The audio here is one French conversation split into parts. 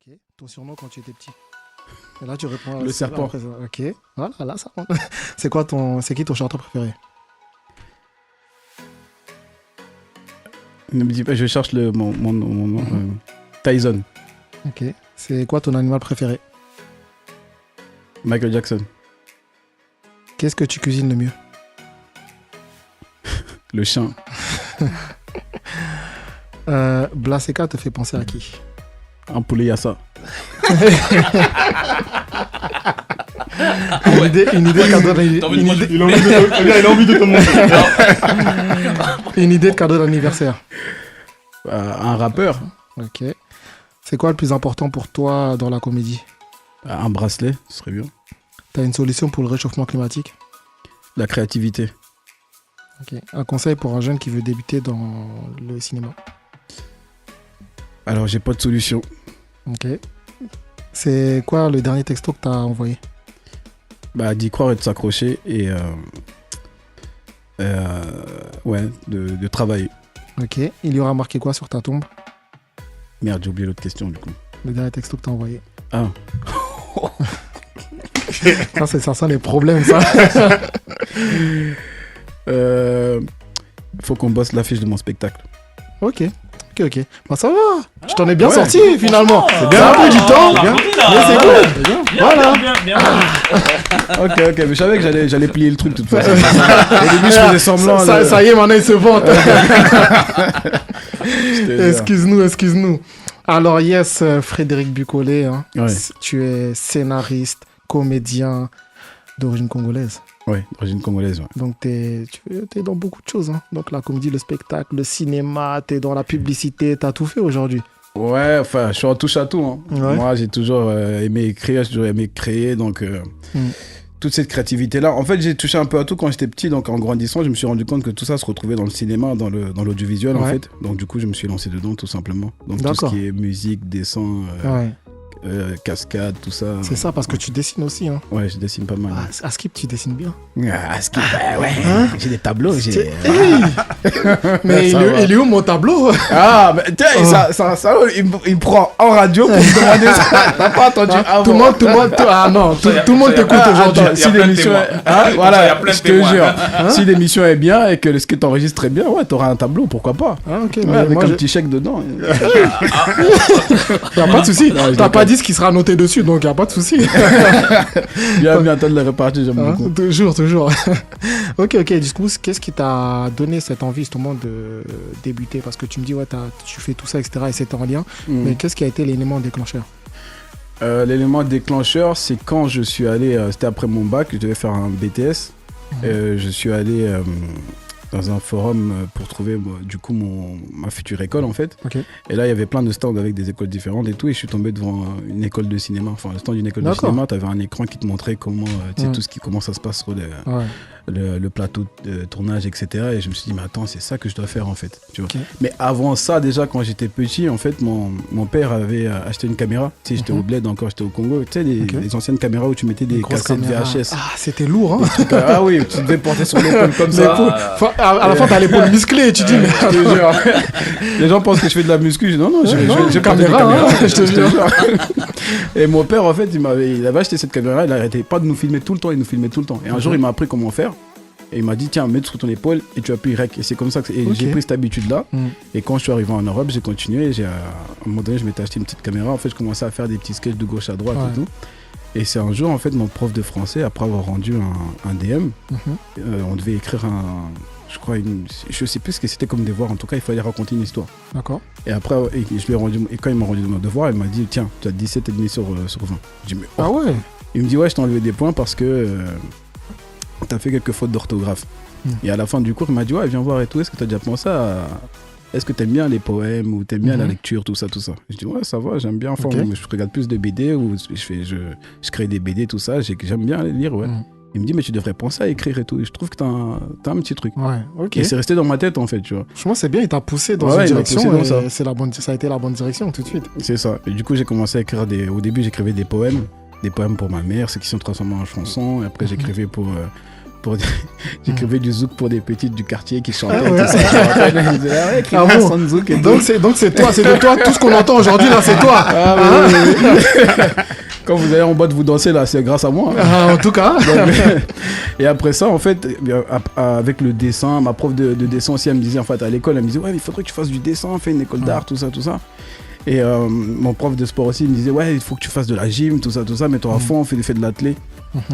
Ok. Ton surnom quand tu étais petit. Et là, tu réponds. Le serpent. Ok. Voilà, là, ça. C'est qui ton chanteur préféré? Ne me dis pas, je cherche mon Tyson. Ok. C'est quoi ton animal préféré? Michael Jackson. Qu'est-ce que tu cuisines le mieux? Le chien. Blaseka te fait penser à qui? Un poulet yassa. Une idée de cadeau d'anniversaire. Il a envie de te montrer. Une idée de cadeau d'anniversaire. Un rappeur. Ok. C'est quoi le plus important pour toi dans la comédie? Un bracelet, ce serait bien. T'as une solution pour le réchauffement climatique? La créativité. Ok. Un conseil pour un jeune qui veut débuter dans le cinéma? Alors, j'ai pas de solution. Ok. C'est quoi le dernier texto que t'as envoyé? D'y croire et de s'accrocher et de travailler. Ok. Il y aura marqué quoi sur ta tombe? Merde, j'ai oublié l'autre question du coup. Le dernier texto que t'as envoyé. Ah. Ça sent les problèmes, ça. Faut qu'on bosse l'affiche de mon spectacle. Ok. Bah ça va. Tu t'en es bien sorti finalement. C'est bien. Ça a pris du temps. Mais c'est cool. Voilà. Bien. Ok, mais je savais que j'allais plier le truc de toute façon. Au début, je faisais semblant. Ça y est, maintenant il se vante. Excuse-nous. Alors yes, Frédéric Bucollet, hein. Ouais. Tu es scénariste, comédien d'origine congolaise. Ouais, d'origine congolaise. Ouais. Donc t'es dans beaucoup de choses. Hein. Donc la comédie, le spectacle, le cinéma, t'es dans la publicité, t'as tout fait aujourd'hui. Ouais, enfin, je suis en touche à tout. Hein. Ouais. Moi, j'ai toujours aimé écrire, j'ai toujours aimé créer, donc toute cette créativité-là. En fait, j'ai touché un peu à tout quand j'étais petit, donc en grandissant, je me suis rendu compte que tout ça se retrouvait dans le cinéma, dans l'audiovisuel, en fait. Donc du coup, je me suis lancé dedans, tout simplement. Donc tout ce qui est musique, dessin, cascade, tout ça. C'est ça, parce que tu dessines aussi. Hein. Ouais, je dessine pas mal. À Skip, tu dessines bien. Skip, ouais. Hein? J'ai des tableaux. Mais il est où mon tableau? Ah, mais tiens, il me prend en radio pour me demander ça. T'as pas entendu? Tout le monde t'écoute aujourd'hui. Si l'émission je te jure. Si l'émission est bien et que ce que t'enregistres très bien, ouais, t'auras un tableau, pourquoi pas? Ah, ok. Ouais, avec un petit chèque dedans. Y'a pas de souci. T'as pas dit ce qui sera noté dessus, donc y'a pas de souci. Bien temps de le répartir, j'aime beaucoup. Toujours. Ok. Du coup, qu'est-ce qui t'a donné cette envie justement de débuter? Parce que tu me dis, tu fais tout ça, etc. et c'est en lien. Mais qu'est-ce qui a été l'élément déclencheur? L'élément déclencheur, c'est quand je suis allé, c'était après mon bac, je devais faire un BTS. Je suis allé dans un forum pour trouver du coup ma future école en fait. Okay. Et là il y avait plein de stands avec des écoles différentes et tout, et je suis tombé devant une école de cinéma, enfin le stand d'une école de cinéma. Tu avais un écran qui te montrait comment comment ça se passe sur le plateau de tournage, etc. Et je me suis dit mais attends, c'est ça que je dois faire en fait, tu vois. Okay. Mais avant ça, déjà quand j'étais petit, en fait mon père avait acheté une caméra. Tu sais, j'étais au bled encore, j'étais au Congo, tu sais les anciennes caméras où tu mettais des cassettes VHS. Ah, c'était lourd, hein. Ah oui, tu devais porter sur l'épaule comme ça. À la fin, t'as l'épaule musclée et tu dis, mais. Je te jure. Les gens pensent que je fais de la muscu. Non, j'ai caméra. Je te jure. Et mon père, en fait, il avait acheté cette caméra. Il n'arrêtait pas de nous filmer tout le temps. Et un jour, il m'a appris comment faire. Et il m'a dit, tiens, mets sur ton épaule et tu appuies REC. Et c'est comme ça que j'ai pris cette habitude-là. Et quand je suis arrivé en Europe, j'ai continué. À un moment donné, je m'étais acheté une petite caméra. En fait, je commençais à faire des petits sketchs de gauche à droite et tout. Et c'est un jour, en fait, mon prof de français, après avoir rendu un DM, on devait écrire je sais plus ce que c'était comme devoir, en tout cas il fallait raconter une histoire. D'accord. Et après, quand il m'a rendu mon devoir, il m'a dit tiens, tu as 17,5 sur 20. Je dis, mais, ah ouais. Il me dit ouais, je t'ai enlevé des points parce que tu as fait quelques fautes d'orthographe. Et à la fin du cours, il m'a dit ouais, viens voir et tout, est-ce que tu as déjà pensé à... Est-ce que tu aimes bien les poèmes ou tu aimes bien la lecture, tout ça? Je dis ouais, ça va, j'aime bien. Enfin, je regarde plus de BD ou je crée des BD, tout ça, j'aime bien les lire, ouais. Il me dit mais tu devrais penser à écrire et tout. Et je trouve que t'as un petit truc. Ouais, ok. Et c'est resté dans ma tête en fait, tu vois. Franchement c'est bien, il t'a poussé dans une direction et ça a été la bonne direction tout de suite. C'est ça. Et du coup j'ai commencé à écrire au début j'écrivais des poèmes pour ma mère, ceux qui sont transformés en chansons. Et après j'écrivais pour j'écrivais du zouk pour des petites du quartier qui chantaient. Tout ça. Ils disaient, bon. Zouk et donc c'est toi, c'est de toi. Tout ce qu'on entend aujourd'hui là, c'est toi. Quand vous allez en boîte vous dansez là, c'est grâce à moi. En tout cas. Et après ça, en fait, avec le dessin, ma prof de dessin aussi, elle me disait, en fait, à l'école, elle me disait, ouais, mais il faudrait que tu fasses du dessin, fais une école d'art, tout ça. Et mon prof de sport aussi, il me disait, ouais, il faut que tu fasses de la gym, tout ça, mets-toi à fond, fais de l'athlé.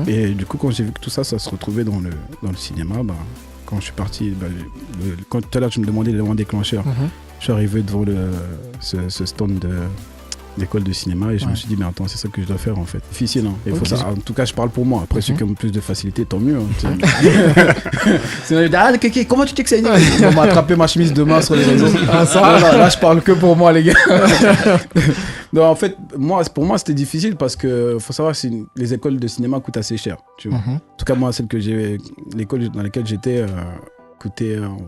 Et du coup, quand j'ai vu que tout ça, ça se retrouvait dans le cinéma, quand je suis parti, quand tout à l'heure tu me demandais l'élément déclencheur, je suis arrivé devant ce stand d'école de cinéma et je me suis dit mais attends, c'est ça que je dois faire en fait. Difficile, hein. Il faut ça. En tout cas, je parle pour moi. Après ceux qui ont plus de facilité, tant mieux, hein, sinon, comment tu t'excelles? On m'a attrapé ma chemise demain sur les réseaux. Là je parle que pour moi, les gars. Donc en fait, pour moi c'était difficile parce que faut savoir que les écoles de cinéma coûtent assez cher, tu vois. En tout cas moi, l'école dans laquelle j'étais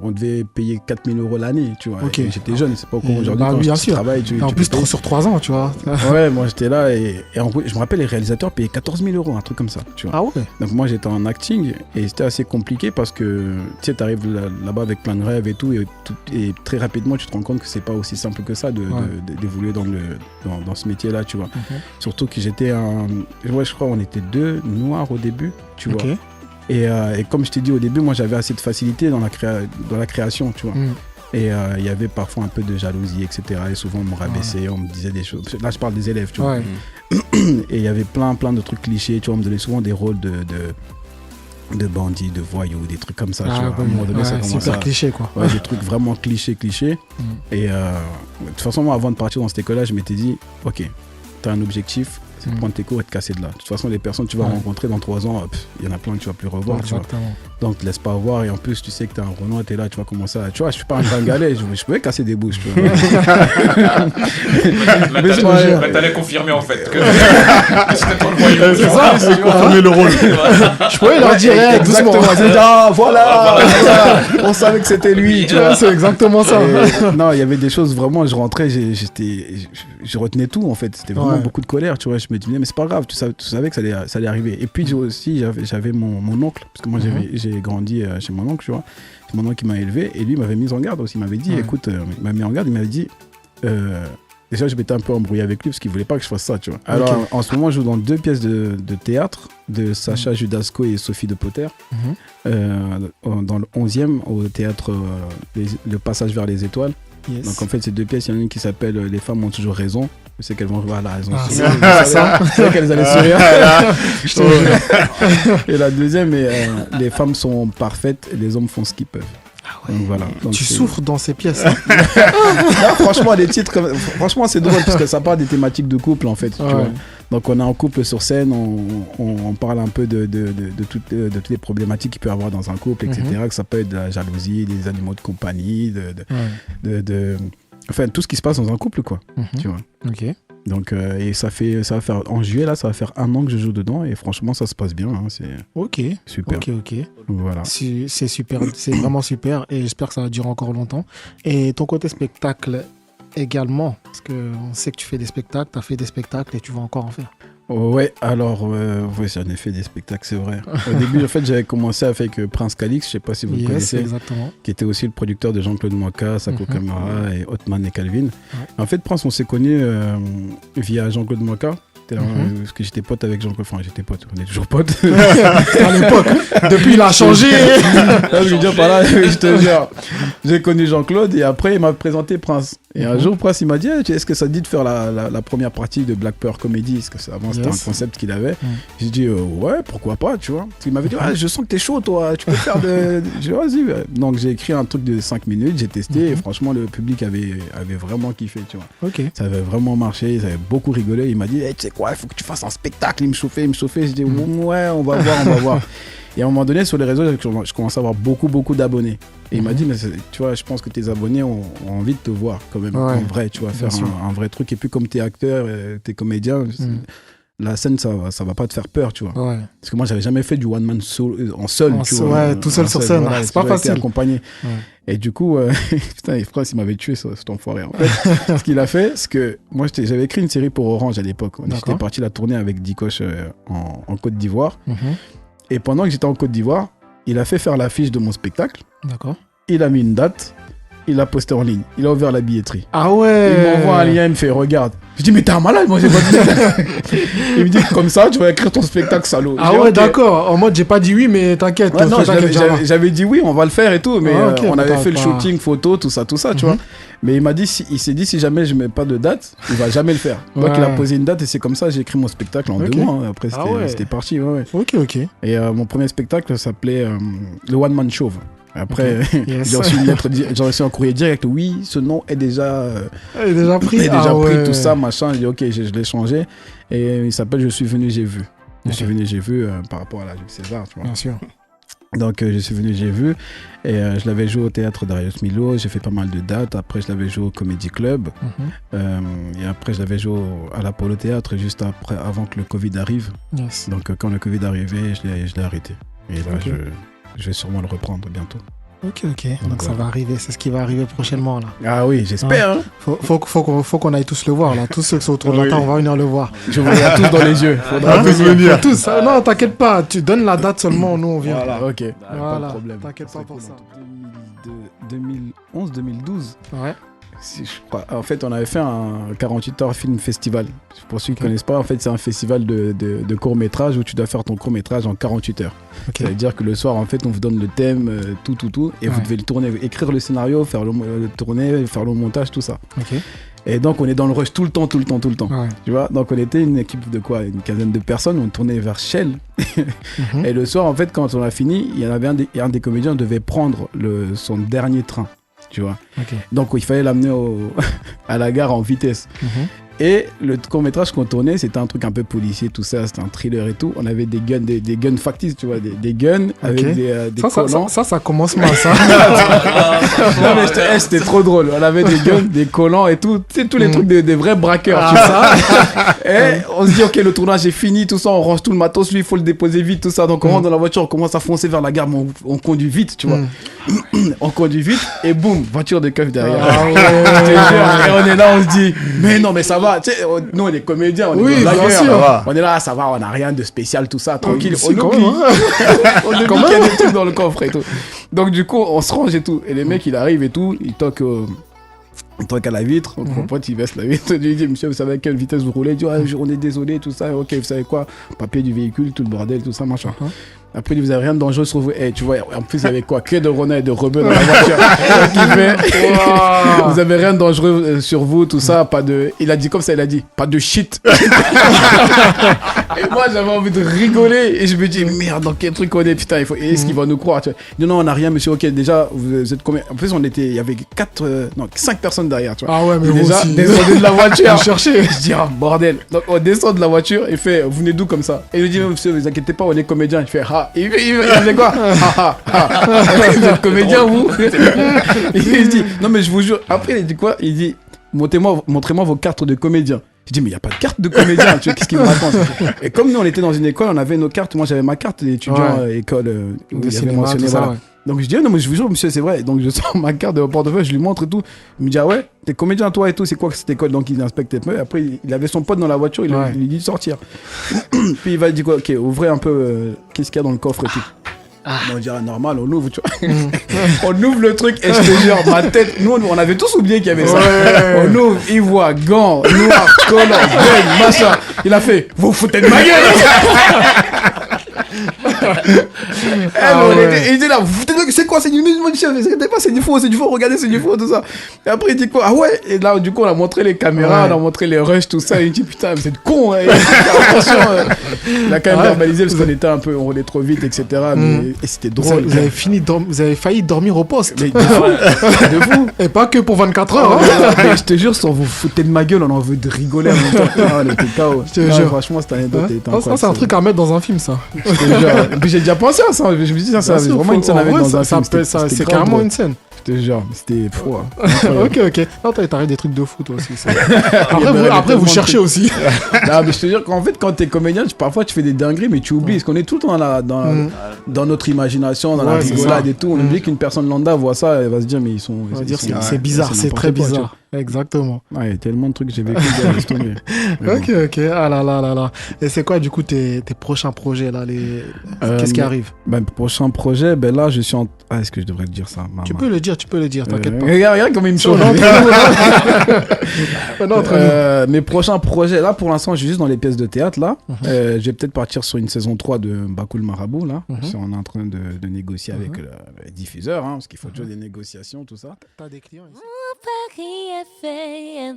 on devait payer 4 000 € l'année, tu vois. J'étais jeune, c'est pas comme aujourd'hui quand tu travailles. En plus, sur 3 ans, tu vois. Ouais, moi j'étais là et en gros, je me rappelle, les réalisateurs payaient 14 000 €, un truc comme ça, tu vois. Ah ouais. Donc moi j'étais en acting et c'était assez compliqué parce que tu sais, t'arrives là-bas avec plein de rêves et tout, et très rapidement tu te rends compte que c'est pas aussi simple que ça d'évoluer dans ce métier-là, tu vois. Surtout que je crois on était 2 noirs au début, tu vois. Et comme je t'ai dit au début, moi j'avais assez de facilité dans la création, tu vois. Et il y avait parfois un peu de jalousie, etc. Et souvent on me rabaissait, on me disait des choses. Là je parle des élèves, tu vois. Et il y avait plein de trucs clichés, tu vois. On me donnait souvent des rôles de bandits, de voyous, des trucs comme ça. Tu vois. À un moment donné, ça commence super cliché, quoi. Ouais, des trucs vraiment clichés. Et de toute façon, moi avant de partir dans cette école-là, je m'étais dit, ok, t'as un objectif. C'est de prendre tes cours et de casser de là. De toute façon, les personnes que tu vas rencontrer dans 3 ans, il y en a plein que tu vas plus revoir. Tu vois. Donc, te laisse pas voir. Et en plus, tu sais que tu as un Renault, tu es là, tu vas commencer à. Tu vois, je suis pas un gringalet, je pouvais casser des bouches. Tu vois. Mais t'allais confirmer en fait que c'était toi le voyou. C'est ça, c'est confirmer le rôle. Je pouvais leur dire exactement. Ah, voilà. On savait que c'était lui. Tu vois. C'est exactement ça. Non, il y avait des choses vraiment, je rentrais, je retenais tout en fait. C'était vraiment beaucoup de colère, tu vois. Je me disais, mais c'est pas grave, tu savais que ça allait arriver. Et puis aussi, j'avais mon oncle, parce que moi j'ai grandi chez mon oncle, tu vois. C'est mon oncle qui m'a élevé et lui m'avait mis en garde aussi. Il m'avait dit, écoute, il m'a mis en garde, il m'avait dit, déjà je m'étais un peu embrouillé avec lui parce qu'il voulait pas que je fasse ça, tu vois. Alors en ce moment, je joue dans 2 pièces de théâtre de Sacha Judasco et Sophie de Potter, dans le 11e au théâtre Le Passage vers les Étoiles. Yes. Donc en fait, ces 2 pièces, il y en a une qui s'appelle Les femmes ont toujours raison. Je sais qu'elles vont avoir la raison. C'est vrai qu'elles allaient sourire. Je te jure. Et la deuxième est Les femmes sont parfaites et les hommes font ce qu'ils peuvent. Ah ouais. Donc, voilà. Donc, tu souffres dans ces pièces. Là, franchement, les titres, franchement, c'est drôle parce que ça parle des thématiques de couple en fait. Tu vois. Donc on est en couple sur scène, on parle un peu de toutes les problématiques qu'il peut y avoir dans un couple, etc. Que ça peut être de la jalousie, des animaux de compagnie, enfin tout ce qui se passe dans un couple, quoi. Tu vois. Ok. Donc et ça va faire en juillet là, ça va faire 1 an que je joue dedans et franchement ça se passe bien. Hein, c'est super. Ok. Voilà. C'est super, c'est vraiment super et j'espère que ça va durer encore longtemps. Et ton côté spectacle également, parce qu'on sait que tu fais des spectacles, tu as fait des spectacles et tu vas encore en faire. Ouais, alors, j'en ai fait des spectacles, c'est vrai. Au début, en fait, j'avais commencé avec Prince Calix, je sais pas si vous le connaissez, exactement. Qui était aussi le producteur de Jean-Claude Moka, Sako Kamara et Hotman et Calvin. Ouais. En fait, Prince, on s'est connus via Jean-Claude Moka. Parce que j'étais pote avec Jean-Claude, enfin j'étais pote, on est toujours potes. À l'époque, depuis il a changé. Je veux dire par là, je te jure. J'ai connu Jean-Claude et après il m'a présenté Prince. Et un jour, Prince il m'a dit, est-ce que ça te dit de faire la première partie de Black Pearl Comedy? Parce que avant c'était un concept qu'il avait. J'ai dit, ouais, pourquoi pas, tu vois. Parce qu'il m'avait dit, je sens que t'es chaud toi, tu peux faire de. J'ai dit, vas-y. Donc j'ai écrit un truc de 5 minutes, j'ai testé et franchement le public avait vraiment kiffé, tu vois. Ça avait vraiment marché, ils avaient beaucoup rigolé. Il m'a dit, tu sais quoi, il faut que tu fasses un spectacle. Il me chauffait. J'ai dit, ouais, on va voir. Et à un moment donné, sur les réseaux, je commençais à avoir beaucoup d'abonnés. Et il m'a dit, mais tu vois, je pense que tes abonnés ont envie de te voir quand même en vrai. Tu vas faire un vrai truc. Et puis, comme t'es acteur, t'es comédien, la scène, ça va pas te faire peur, tu vois. Parce que moi, j'avais jamais fait du one-man en seul, tu vois. Tout seul sur scène, c'est pas facile. Accompagné. Et du coup, putain, Prince, il m'avait tué, cet enfoiré. En fait, ce qu'il a fait, c'est que moi, j'avais écrit une série pour Orange à l'époque. J'étais parti la tourner avec Dikoche en Côte d'Ivoire. Et pendant que j'étais en Côte d'Ivoire, il a fait faire l'affiche de mon spectacle. D'accord. Il a mis une date. Il l'a posté en ligne. Il a ouvert la billetterie. Ah ouais. Il m'envoie un lien, il me fait regarde. Je dis mais t'es un malade, moi j'ai pas dit. Il me dit comme ça, tu vas écrire ton spectacle, salaud. Ah ouais, d'accord. En mode j'ai pas dit oui, mais t'inquiète. Ouais, non, j'avais dit oui, on va le faire et tout, mais on avait fait le pas... shooting, photo, tout ça, tu vois. Mais il m'a dit, il s'est dit si jamais je mets pas de date, il va jamais le faire. Donc il a posé une date et c'est comme ça j'ai écrit mon spectacle en 2 mois. Hein. Après c'était parti. Ouais. Ok. Et mon premier spectacle s'appelait le One Man Show. Après, j'ai reçu un courrier direct. Oui, ce nom est déjà pris. Tout ça, machin. J'ai dit, ok, je l'ai changé. Et il s'appelle Je suis venu, j'ai vu. Je suis venu, j'ai vu par rapport à la Jules César. Tu vois. Bien sûr. Donc, je suis venu, j'ai vu. Et je l'avais joué au théâtre Darius Milhaud. J'ai fait pas mal de dates. Après, je l'avais joué au Comedy Club. Et après, je l'avais joué à l'Apollo Théâtre juste après, avant que le Covid arrive. Yes. Donc, quand le Covid arrivait, je l'ai arrêté. Et là, je vais sûrement le reprendre bientôt. Ok. Donc ça va arriver, c'est ce qui va arriver prochainement là. Ah oui, j'espère. Hein. Faut qu'on aille tous le voir là. Tous ceux qui sont autour de la table, on va venir le voir. Je vous regarde tous dans les yeux. Faudra tous venir. Tous. Non, t'inquiète pas. Tu donnes la date seulement, nous on vient. Voilà, ok. Voilà. Pas de problème. T'inquiète pas pour ça. 2011, 2012. Ouais. Si, je crois. En fait, on avait fait un 48 heures film festival. Pour ceux qui ne connaissent pas, en fait, c'est un festival de court-métrage où tu dois faire ton court-métrage en 48 heures. Ça veut dire que le soir, en fait, on vous donne le thème, tout, et vous devez le tourner, écrire le scénario, faire le tourner, faire le montage, tout ça. Et donc, on est dans le rush tout le temps. Ouais. Tu vois, donc, on était une équipe de quoi, une quinzaine de personnes. On tournait vers Shell. Et le soir, en fait, quand on a fini, il y en avait un des comédiens devait prendre son dernier train. Tu vois. Donc il fallait l'amener à la gare en vitesse. Et le court-métrage qu'on tournait, c'était un truc un peu policier, tout ça, c'était un thriller et tout. On avait des guns factices, tu vois, des guns avec des collants. Ça commence mal, ça. Non, mais c'était trop drôle. On avait des guns, des collants et tout. Tu sais, tous les trucs des vrais braqueurs, tu sais. Et on se dit, ok, le tournage est fini, tout ça, on range tout le matos, lui, il faut le déposer vite, tout ça. Donc on rentre dans la voiture, on commence à foncer vers la gare, mais on conduit vite, tu vois. On conduit vite et boum, voiture de keuf derrière. Et on est là, on se dit, mais non, mais ça va. Tu sais, nous on est comédiens, on est blagueurs, on est là, ça va, on n'a rien de spécial, tout ça, tranquille. On oublie qu'il y a des trucs dans le coffre et tout. Donc du coup, on se range et tout. Et le mec, il arrive et tout, il toque à la vitre. Mon pote, il baisse la vitre. Il dit, monsieur, vous savez à quelle vitesse vous roulez? Il dit, on est désolé, tout ça. Ok, vous savez quoi? Papier du véhicule, tout le bordel, tout ça, machin. Après, il dit, vous avez rien de dangereux sur vous. Tu vois, en plus, il y avait quoi? Que de renards et de rebeux dans la voiture. Vous avez rien de dangereux sur vous, tout ça. Pas de... Il a dit comme ça, il a dit, pas de shit. Et moi, j'avais envie de rigoler. Et je me dis, merde, dans quel truc on est? Putain, est-ce qu'il va nous croire? Tu vois. Il dit, non, on n'a rien, monsieur. Ok, déjà, vous êtes combien? En plus, il y avait 5 personnes derrière. Tu vois. Ah ouais, mais déjà, aussi. Descendez de la voiture. Chercher. Je dis, bordel. Donc, on descend de la voiture et fait, vous venez d'où comme ça? Et il me dit, monsieur, vous inquiétez pas, on est comédien. Je fais, il fait quoi? Vous êtes comédien, vous? Il dit, non, mais je vous jure. Après, il dit quoi? Il dit, montrez-moi vos cartes de comédien. Je dis, mais il n'y a pas de carte de comédien, tu vois, qu'est-ce qu'il me raconte? Et comme nous, on était dans une école, on avait nos cartes. Moi, j'avais ma carte d'étudiant école où il y avait mentionné, voilà. Donc, je dis, non, mais je vous jure, monsieur, c'est vrai. Donc, je sors ma carte de portefeuille, je lui montre et tout. Il me dit, ah ouais, t'es comédien, toi et tout, c'est quoi cette école? Donc, il inspecte et après, il avait son pote dans la voiture, il lui dit de sortir. Puis, il va dire quoi? Ok, ouvrez un peu, qu'est-ce qu'il y a dans le coffre et tout. On dirait normal, on ouvre, tu vois. On ouvre le truc et je te jure, ma tête, nous on avait tous oublié qu'il y avait ça. On ouvre, il voit gants, noirs, collants, bang, machin. Il a fait, vous foutez de ma gueule. Il dit là, vous foutez de ma gueule, c'est quoi? C'est du chef, c'est du faux, regardez, c'est du faux, tout ça. Et après il dit quoi? Ah ouais. Et là, du coup, on a montré les caméras, on a montré les rushs, tout ça. Et il dit putain, mais c'est con. Attention. Il a quand même verbalisé parce qu'on était un peu, on roulait trop vite, etc. Mais et c'était drôle. Vous avez failli dormir au poste. Mais de fou. Et pas que pour 24 heures. Mais je te jure, si on vous foutait de ma gueule, on en veut de rigoler en même temps. On était KO. Je te jure. Franchement, cette anecdote était incroyable. Ça, c'est un truc à mettre dans un film, ça. Je te jure. Et puis j'ai déjà pensé à ça. Je me dis, ça c'est vraiment une scène à mettre dans un film. C'est carrément une scène. Je te jure, c'était fou. Ok. Non, t'arrives des trucs de fou, toi aussi. Après, vous cherchez aussi. Non, mais je te jure qu'en fait, quand t'es comédien, parfois tu fais des dingueries, mais tu oublies. Parce qu'on est tout le temps dans notre imagination, dans la rigolade et tout. On oublie qu'une personne lambda voit ça, elle va se dire, mais ils sont. C'est bizarre, c'est très bizarre. Exactement. Ouais, il y a tellement de trucs que j'ai vécu, laisse tomber. Mais Ok, ok. Ah là là là là. Et c'est quoi, du coup, tes prochains projets, là Qu'est-ce qui arrive? Prochain projet, là, je suis en... Ah, est-ce que je devrais te dire ça, maman? Tu peux le dire, t'inquiète pas. Regarde comme il me chauffe. Mes prochains projets, là, pour l'instant, je suis juste dans les pièces de théâtre, là. Je vais peut-être partir sur une saison 3 de Bakoul Marabout, là. On est en train de négocier avec le diffuseur, hein, parce qu'il faut toujours des négociations, tout ça. T'as des clients ici? Paris FM.